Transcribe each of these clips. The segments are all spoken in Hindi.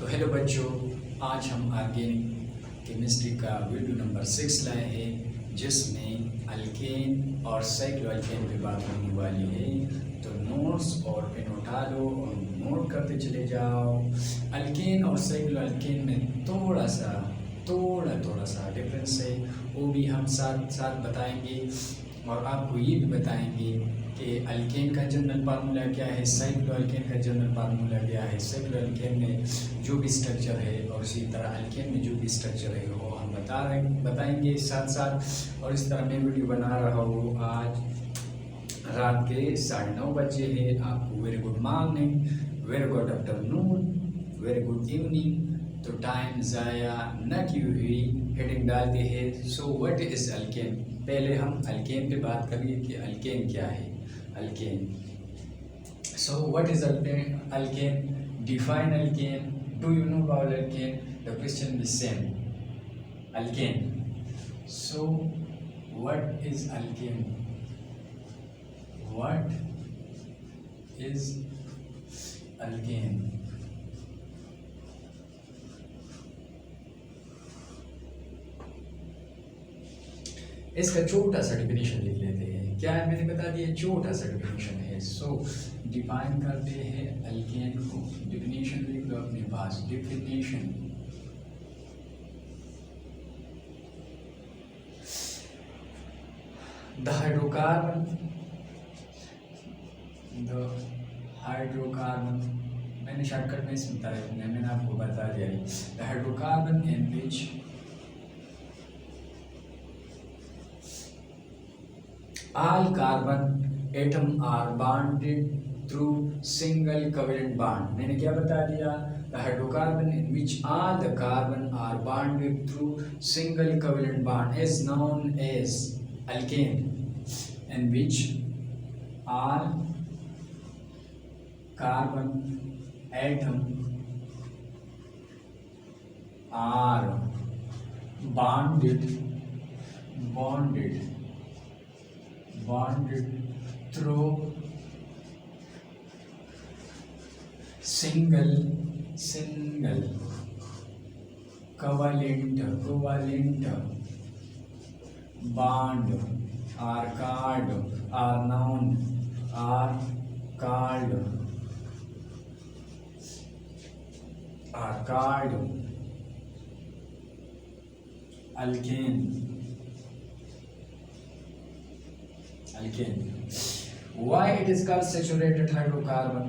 तो हेलो बच्चों, आज हम ऑर्गेनिक केमिस्ट्री का वीडियो नंबर 6 लाए हैं, जिसमें अल्केन और साइक्लोअल्केन पे बात होने वाली है। तो नोट्स और पेन उठा लो और नोट करते चले जाओ। अल्केन और साइक्लोअल्केन में थोड़ा सा डिफरेंस है, वो भी हम साथ साथ बताएंगे और आपको ये भी बताएंगे कि अल्केन का जनरल फार्मूला क्या है, साइक्लोअल्केन का जनरल फार्मूला क्या है। साइक्लोअल्केन में जो भी स्ट्रक्चर है और इसी तरह अल्केन में जो भी स्ट्रक्चर है वो हम बताएंगे साथ साथ। और इस तरह मैं वीडियो बना रहा हूँ। आज रात के 9:30 बजे है। आपको very good morning, very good afternoon, very good evening. तो टाइम ज़ाया न की हुई हेडिंग डालते हैं। So what is alkane. पहले हम अल्केन पे बात करिए कि अल्केन क्या है। Alkane, so what is alkane, define alkane, do you know about alkane, the question is same. Alkane, so what is alkane, what is alkane. इसका छोटा सा डिफिनेशन लिख लेते हैं। क्या है, मैंने बता दिया, छोटा सा डिफिनेशन है। सो डिफाइन करते हैं अल्केन को। डिफिनेशन लिख लो अपने पास। डिफिनेशन, द हाइड्रोकार्बन, मैंने शॉर्टकट में इसमें बताया, मैंने आपको बता दिया। The hydrocarbon in which all carbon atom are bonded through single covalent bond। मैंने क्या बता दिया, the hydrocarbon in which all the carbon are bonded through single covalent bond is known as alkane, in which all carbon atom are bonded through single covalent bond are called alkane। Why it is called saturated hydrocarbon?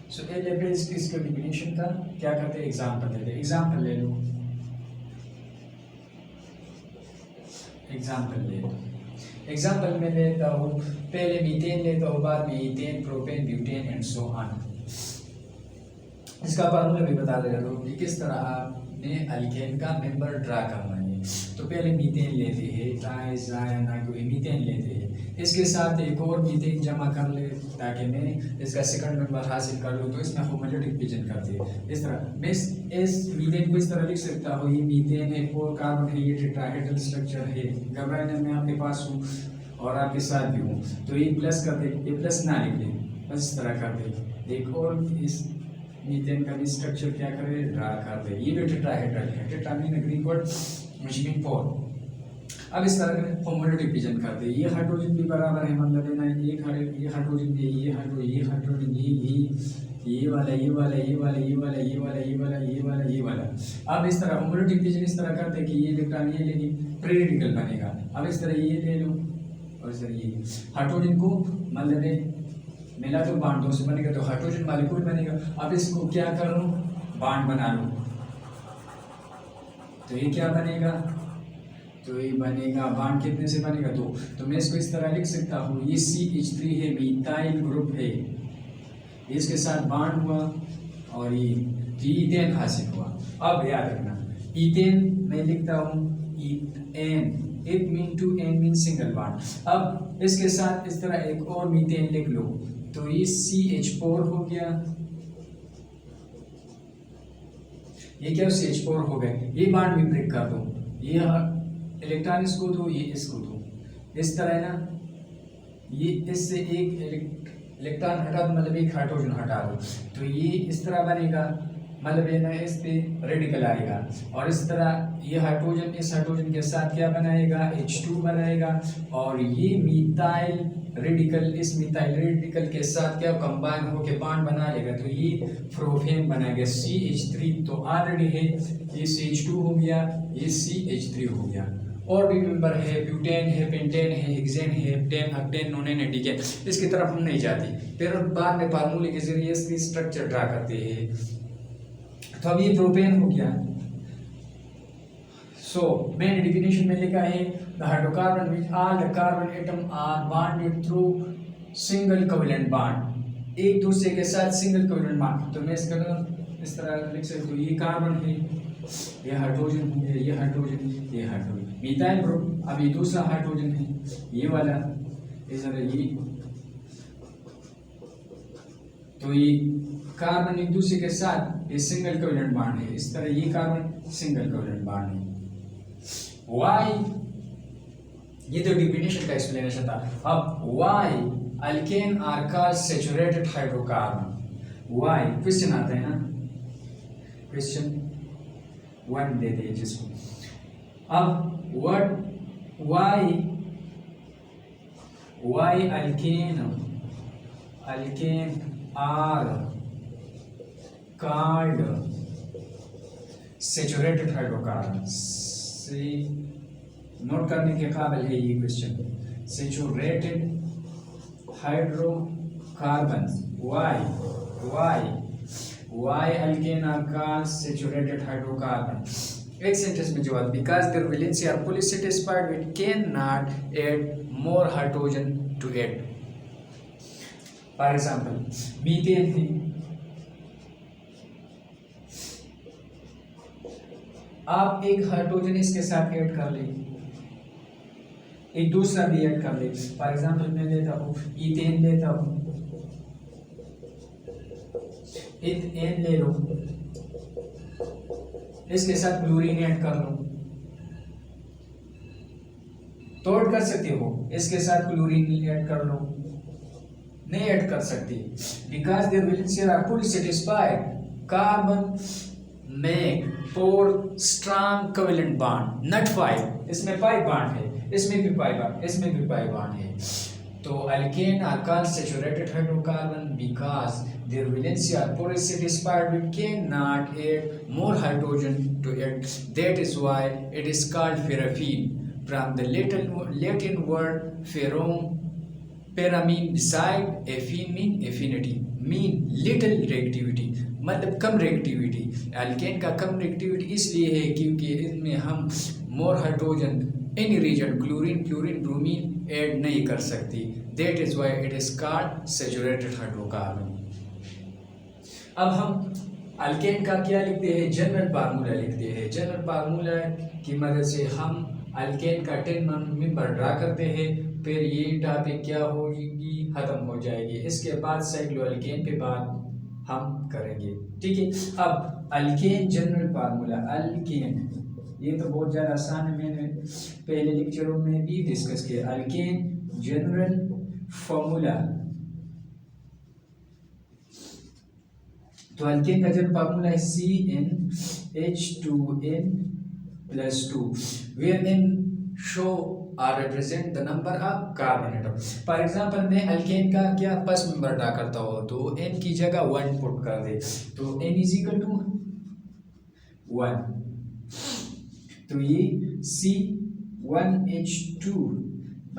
So इसका डिफिनेशन था। क्या करते हैं, एग्जाम्पल देते हैं। एग्जाम्पल ले लो, एग्जाम्पल में लेता हूँ। पहले मीथेन लेता हूँ, बाद में ethane, propane, butane and so on. इसका फार्मूला भी बता दे रहा हूँ कि किस तरह आपने अल्केन का मेंबर ड्रा करना है। तो पहले मीथेन लेते हैं, मीथेन लेते हैं। इसके साथ एक और मीथेन जमा कर ले ताकि मैं इसका सेकंड मेंबर हासिल कर लूँ। तो इसमें होमोलैटिक डिवीजन करते हैं। इस तरह मैं इस मीथेन को इस तरह लिख सकता हूँ, ये मीथेन है, 4 कार्बन है, ये टेट्राहेड्रल स्ट्रक्चर है। घबराने में आपके पास हूँ और आपके साथ भी हूँ। तो ये प्लस कर दे, ये प्लस ना लिख दे, बस इस तरह कर दे। एक और इस मीथेन का भी स्ट्रक्चर क्या करे, ड्रा कर दे। ये भी टेट्राहेड्रल है, tetra mean Greek word which mean 4। अब इस तरह का होमोलैटिक डिवीजन कर दे। ये हाइड्रोजन भी बराबर है, मतलब लेना है ये हाइड्रोजन भी, ये हाइड्रोजन, ये वाला। अब इस तरह होमोलैटिक डिवीजन इस तरह करते कि ये इलेक्ट्रॉन ये लेगी, फ्री रेडिकल बनेगा। अब इस तरह ये ले लो और इस तरह ये हाइड्रोजन को मतलब मिला तो बांड 2 से बनेगा, तो हाइड्रोजन मॉलिक्यूल बनेगा। अब इसको क्या कर लूँ, बांड बना लूँ, तो ये क्या बनेगा, तो ये बनेगा बांड कितने से बनेगा, 2। तो मैं इसको इस तरह लिख सकता हूँ, ये CH3 है, मिथाइल ग्रुप है, इसके साथ बांड हुआ और ये ईथेन हासिल हुआ। अब याद रखना, ईथेन मैं लिखता हूँ ethane, it mean two ane mean single bond. अब इसके साथ इस तरह एक और मीथेन लिख लो, तो ये CH4 हो गया, ये क्या CH4 हो गए। ये बांड भी ब्रेक कर दो, ये इलेक्ट्रॉन इसको दो, ये इसको दो, इस तरह है ना। ये इससे एक इलेक्ट्रॉन हटा दो, मतलब एक हाइड्रोजन हटा दो, तो ये इस तरह बनेगा। मतलब ये ना इस पे रेडिकल आएगा, और इस तरह ये हाइड्रोजन इस हाइड्रोजन के साथ क्या बनाएगा, H2 बनाएगा, और ये मिथाइल रेडिकल इस मिथाइल रेडिकल के साथ क्या कंबाइन होकर बॉन्ड बना लेगा, तो ये प्रोपेन बनाएगा CH3, तो ऑलरेडी है ये CH2 हो गया, ये CH3 हो गया। और भी मेंबर है, ब्यूटेन है, पेंटेन है, हेक्सेन है, हेप्टेन, हेप्टेन, नोनेन है, ठीक है। इसकी तरफ हम नहीं जाते, फिर बाद में फार्मूले के जरिए इसकी स्ट्रक्चर ड्रा करते हैं। तो अब ये प्रोपेन हो गया। सो मैंने डिफिनेशन में लिखा है the hydrocarbon which all the carbon atom are bonded through single covalent bond, एक दूसरे के साथ सिंगल कोवेलेंट बॉन्ड। तो मैं इसका इस तरह लिख सकता हूँ, ये कार्बन है, ये हाइड्रोजन हो गया, ये हाइड्रोजन, ये हाइड्रोजन, मिथाइल ग्रुप। अब ये दूसरा हाइड्रोजन है, ये वाला, इस तरह ये, तो ये कार्बन एक दूसरे के साथ ये सिंगल कोवेलेंट बॉन्ड है, इस तरह ये कार्बन सिंगल कोवेलेंट बॉन्ड है। वाई, ये तो डिफिनेशन का एक्सप्लेनेशन था। अब why alkane are called saturated hydrocarbon. Why question आता है ना, क्वेश्चन 1 दे दे जिसको। अब what why alkane are called saturated hydrocarbon. से नोट करने के काबिल है ये question, saturated hydrocarbon. Why alkane are called saturated hydrocarbon. एक सेंटेंस में जवाब, because their valency are fully satisfied we can not add more hydrogen to it. For example methane है, आप एक हाइड्रोजन इसके साथ ऐड कर ले, एक दूसरा भी ऐड कर ले। फॉर एग्जांपल मैं लेता हूँ ईथेन लेता हूँ, इथेन ले लो, इसके साथ क्लोरीन ऐड कर लो, तो ऐड कर सकते हो, इसके साथ क्लोरीन ऐड कर लो, नहीं ऐड कर सकती, because their valency are fully satisfied. Carbon make 4 strong covalent bond, not 5, इसमें 5 बॉन्ड है, इसमें भी 5 बॉन्ड, इसमें भी 5 बॉन्ड है। तो alkane are called saturated hydrocarbon because their valency are fully satisfied, we cannot add more hydrogen to it. That is why it is called paraffin, from the Latin word ferrum, para mean beside, affin mean affinity, mean little reactivity, मतलब कम रिएक्टिविटी। अल्केन का कम रिएक्टिविटी इसलिए है क्योंकि इसमें हम more hydrogen any reason chlorine, bromine add नहीं कर सकती। That is why it is called saturated hydrocarbon. अब हम अल्केन का क्या लिखते हैं, जनरल फार्मूला लिखते हैं। जनरल फार्मूला की मदद से हम अल्केन का 10 मेंबर ड्रा करते हैं, फिर ये टॉपिक क्या होगी, खत्म हो जाएगी। इसके बाद साइक्लोअल्केन पे बात हम करेंगे, ठीक है। अब अल्केन जनरल फार्मूला, अल्केन ये तो बहुत ज़्यादा आसान है, मैंने पहले लेक्चरों में भी डिस्कस किया। अल्केन जनरल फार्मूला, तो अल्केन का जनरल फार्मूला है CnH2n+2 where n show or represent the number of carbon atom। For example मैं अल्केन का क्या फर्स्ट मेंबर ड्रा करता हूँ, तो n की जगह 1 पुट कर दे, तो n = 1, तो ये C1H2 ×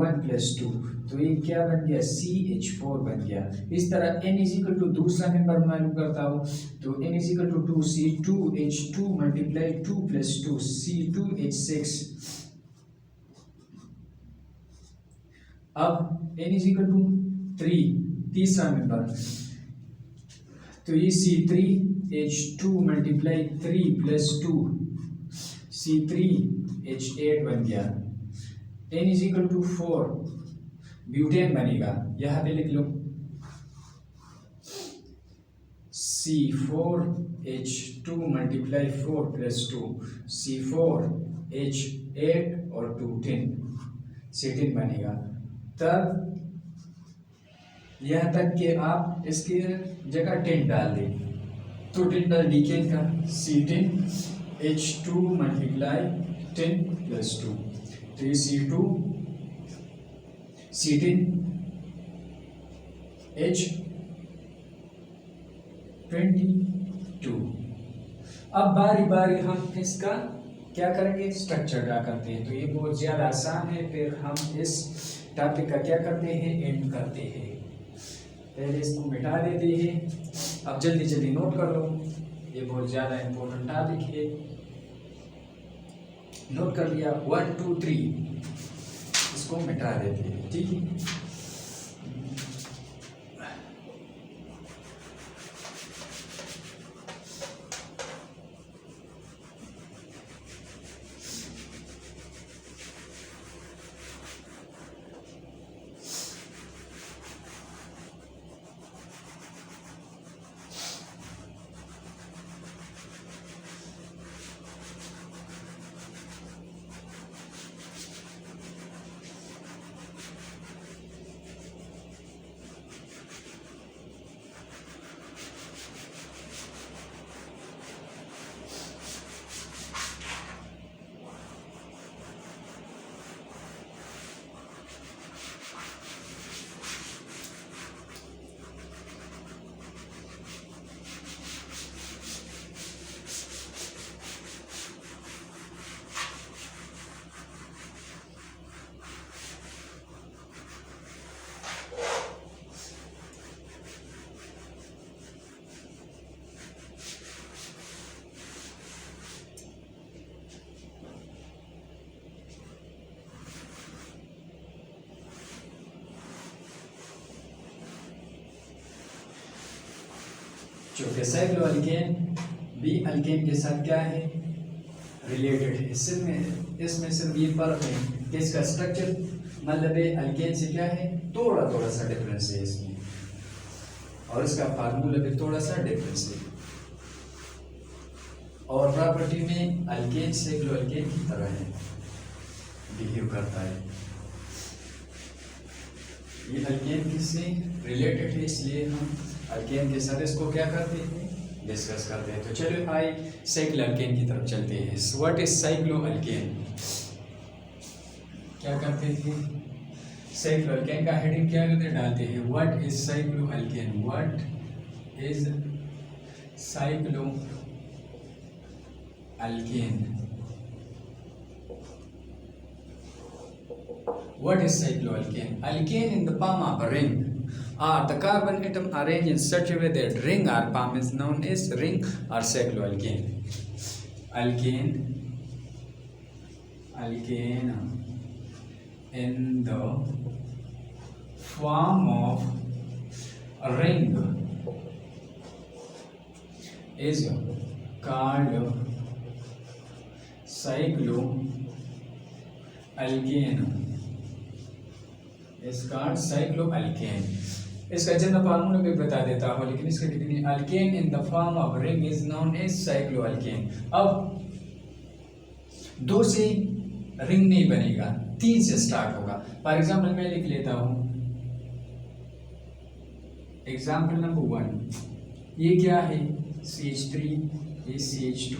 1+2, तो ये क्या बन गया, CH4 बन गया। इस तरह n = दूसरा मेंबर मालूम करता हूँ, तो n = 2 C2H2 × 2+2 C2H6। अब n = 3 तीसरा मेंबर, तो ये C3H2 × 3+2 C3H8 बन गया। n = 4 ब्यूटेन बनेगा, यहाँ पे लिख लो C4H2 × 4+2 C4H8 और 2 10 C10 बनेगा। तब यहाँ तक कि आप इसकी जगह 10 डाल दें, तो 10 पर डीकेन का C10 H2 मल्टीप्लाई 10 प्लस 2, तो ये C2 C10 H22। अब बारी बारी हम इसका क्या करेंगे, स्ट्रक्चर ड्रा करते हैं। तो ये बहुत ज़्यादा आसान है, फिर हम इस टॉपिक का क्या करते हैं, एंड करते हैं। पहले इसको मिटा देते हैं। अब जल्दी जल्दी नोट कर लो, ये बहुत ज़्यादा इम्पोर्टेंट टॉपिक है। नोट कर लिया, 1 2 3, इसको मिटा देते हैं, ठीक है। चूँकि साइक्लो अल्केन बी अल्केन के साथ क्या है, रिलेटेड है। इसमें सिर्फ ये फर्क है कि इसका स्ट्रक्चर मतलब अल्केन से क्या है, थोड़ा थोड़ा सा डिफरेंस है इसमें, और इसका फार्मूला भी थोड़ा सा डिफरेंस है। और प्रॉपर्टी में अल्केन साइक्लो अल्केन की तरह है, बिहेव करता है। ये अल्केन किससे रिलेटेड है, इसलिए हम अल्केन के साथ इसको क्या करते हैं, डिस्कस करते हैं। तो चलो आइए साइक्लो अल्केन की तरफ चलते हैं। व्हाट इज साइक्लो अल्केन, क्या करते थे, साइक्लो अल्केन का हेडिंग क्या करते हैं, डालते हैं what is cyclo alkane, what is cyclo alkane, what is cycloalkane? Alkane in the palm of a ring are the carbon atom arranged in such a way that ring or palm is known as ring or cycloalkane. Alkane in the form of a ring is called cycloalkane. इसका साइक्लोअल्केन, इसका जनरल फार्मूला भी बता देता हूँ, लेकिन इसका definition alkane in the form of ring is known as cycloalkane. अब 2 से रिंग नहीं बनेगा, 3 से स्टार्ट होगा। फॉर एग्जाम्पल मैं लिख लेता हूँ, एग्जाम्पल नंबर 1, ये क्या है, CH3, ये CH2,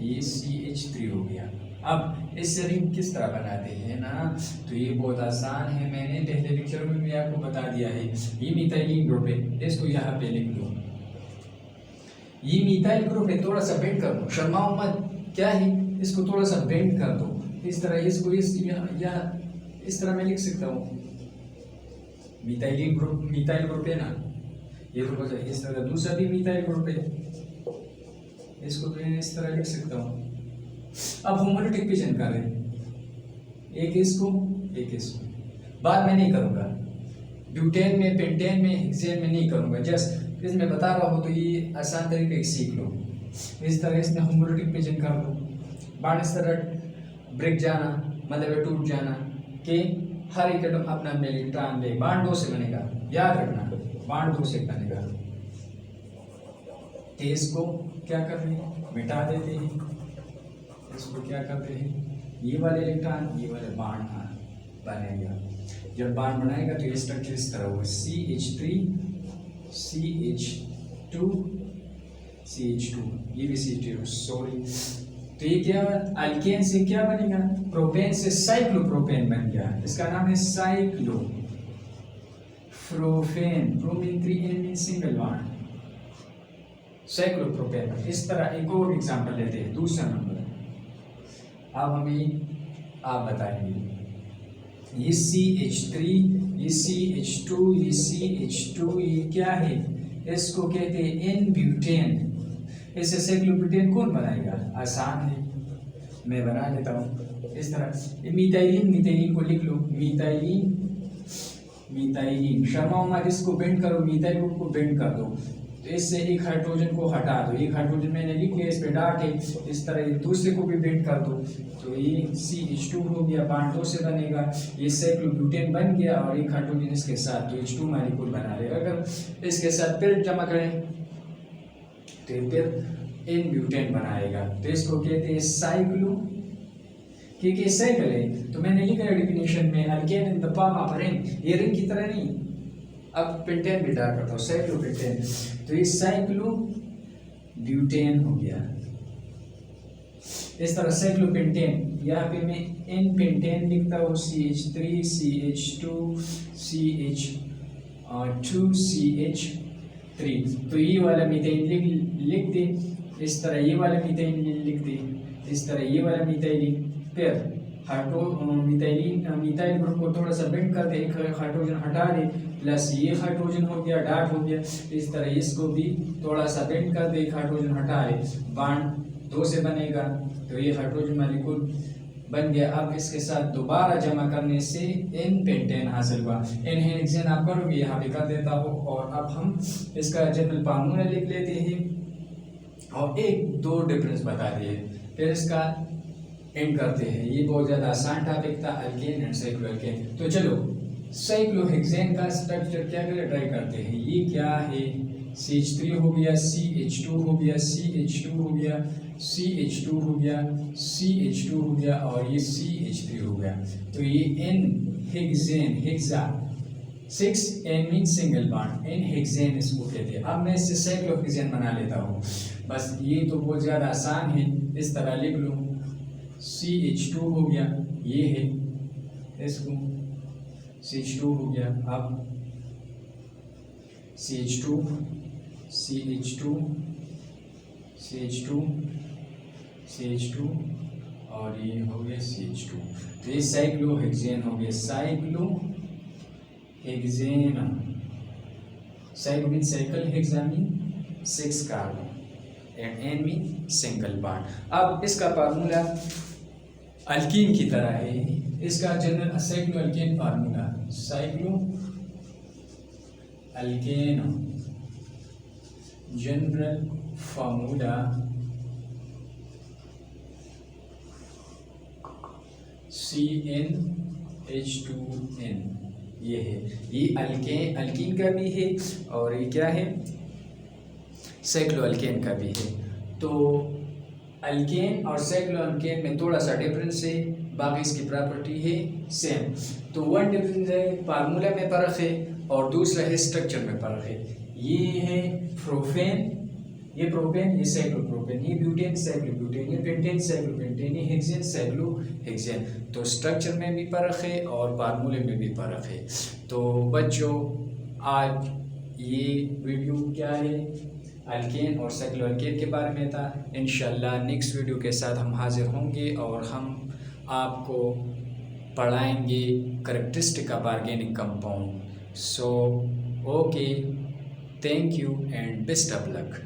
ये CH3 हो गया। अब इससे रिंग किस तरह बनाते हैं ना, तो ये बहुत आसान है, मैंने पहले लेक्चर में भी आपको बता दिया है। ये मिथाइल ग्रुप है, इसको यहाँ पे लिख लो, ये मिथाइल ग्रुप है, थोड़ा सा बेंड कर दो, शर्माओ मत, क्या है, इसको थोड़ा सा बेंड कर दो, इस तरह इसको इस तरह मैं लिख सकता हूँ, मिथाइल ग्रुप है ना, ये ग्रुप इस तरह, दूसरा भी मिथाइल ग्रुप है, इसको मैं इस तरह लिख सकता हूँ। अब होमोलिटिक पिजन करें, एक इसको एक इसको, बाद में नहीं करूँगा, ब्यूटेन में, पेंटेन में, हेक्सेन में नहीं करूँगा, जस्ट इसमें बता रहा हो तो ये आसान तरीके से सीख लो। इस तरह इसमें होमोलिटिक पिजन कर दो, बाण इस तरह ब्रेक जाना मतलब टूट जाना कि हर एक एटम अपना इलेक्ट्रॉन दे, बाण 2 से बनेगा, याद रखना, बाण 2 से बनेगा। तो इसको क्या कर रहे हैं, मिटा देते हैं, इसको क्या करते हैं, ये वाले इलेक्ट्रॉन ये वाले बाण बनेगा। जब बाण बनाएगा तो ये स्ट्रक्चर इस तरह होगा, CH3 CH2 CH2, ये भी CH2, सॉरी। तो ये क्या, अल्केन से क्या बनेगा, प्रोपेन से साइक्लोप्रोपेन बन गया, इसका नाम है साइक्लोप्रोपेन। प्रोमीन 3N mean single bond, cyclopropane. इस तरह एक और एग्जांपल लेते हैं, दूसरा नंबर। अब हमें आप बताएंगे, ये CH3, ये CH2, ये CH2, ये क्या है, इसको कहते हैं N-ब्यूटेन। इससे साइक्लोब्यूटेन कौन बनाएगा, आसान है, मैं बना लेता हूँ इस तरह। मीथाइलिन को लिख लो, मीथाइलिन शर्मा उमर, इसको बेंड करो, मीथाइल ग्रुप को बेंड कर दो, तो इससे एक हाइड्रोजन को हटा दो, एक हाइड्रोजन मैंने लिख लिया, इस पे डॉट है, इस तरह दूसरे को भी बेंड कर दो, तो ये CH2 हो गया, बॉन्ड 2 से बनेगा, ये साइक्लोब्यूटेन बन गया, और एक हाइड्रोजन इसके साथ, तो H2 मॉलिक्यूल बना लेगा। अगर इसके साथ फिर जमा करें तो फिर N-ब्यूटेन बनाएगा, तो इसको कहते हैं साइक्लो, क्योंकि साइकिल है, तो मैंने लिखा है डेफिनेशन में, alkane in the form of ring, ये रिंग की तरह नहीं। अब पेंटेन भी डाल करता हूँ, साइक्लोपेंटेन, तो ये साइक्लोब्यूटेन हो गया। इस तरह साइक्लोपेंटेन, यहाँ पे मैं N पेंटेन लिखता हूँ, CH3, CH2, CH2, CH3, तो ये वाला मीथेन लिख दे, इस तरह ये वाला मीथेन लिख दे, इस तरह ये वाला मीथाइलिन, फिर मीथाइल ग्रुप को थोड़ा सा बेंड कर दे, एक हाइड्रोजन हटा दे, प्लस ये हाइड्रोजन हो गया, डॉट हो गया, इस तरह इसको भी थोड़ा सा बेंड कर दे, एक हाइड्रोजन हटा दे, बॉन्ड 2 से बनेगा, तो ये हाइड्रोजन मॉलिक्यूल बन गया। अब इसके साथ दोबारा जमा करने से N पेंटेन हासिल हुआ। N हेक्सेन आप करोगे, यहाँ पे कर देता हो, और अब हम इसका जनरल फार्मूला लिख लेते हैं और एक दो डिफरेंस बता दिए, फिर इसका एंड करते हैं। ये बहुत ज़्यादा आसान टॉपिक था, अल्केन एंड साइक्लोअल्केन। तो चलो साइक्लोहेक्सेन का स्ट्रक्चर क्या करें, ट्राई करते हैं। ये क्या है, CH3 हो गया, CH2 हो गया, CH2 हो गया, CH2 हो गया, CH2 हो गया, और ये CH3 हो गया। तो ये N hexane, hexa 6N mean single bond, N hexane इसको कहते हैं। अब मैं इससे साइक्लोहेक्सेन बना लेता हूँ, बस ये तो बहुत ज़्यादा आसान है, इस तरह लिख लो, CH2 हो गया, ये है, इसको CH2 हो गया, अब CH2, CH2, CH2, CH2, और ये हो गया CH2। तो ये साइक्लोहेक्सेन हो गया, cyclohexane, cyclo mean cycle, hexa mean 6 carbon, and N mean single bond. अब इसका फार्मूला अल्कीन की तरह है, इसका general cyclo alkane formula, cyclo alkane general formula CnH2n, ये है, ये अल्कीन का भी है और ये क्या है, साइक्लोअल्केन का भी है। तो अल्केन और साइक्लोअल्केन में थोड़ा सा डिफरेंस है, बाकी इसकी प्रॉपर्टी है सेम। तो वन डिफरेंस है फार्मूला में फ़र्क है, और दूसरा है स्ट्रक्चर में फ़र्क है। ये है प्रोपेन, ये प्रोपेन, ये साइक्लोप्रोपेन, ये ब्यूटेन साइक्लोब्यूटेन, ये पेंटेन साइक्लोपेंटेन, ये हेक्सेन साइक्लोहेक्सेन। तो स्ट्रक्चर में भी फ़र्क है और फार्मूले में भी फ़र्क है। तो बच्चों आज ये वीडियो क्या है, अल्केन और साइक्लोअल्केन के बारे में था। इंशाल्लाह नेक्स्ट वीडियो के साथ हम हाजिर होंगे और हम आपको पढ़ाएंगे characteristic of organic compound. So okay, thank you and best of luck.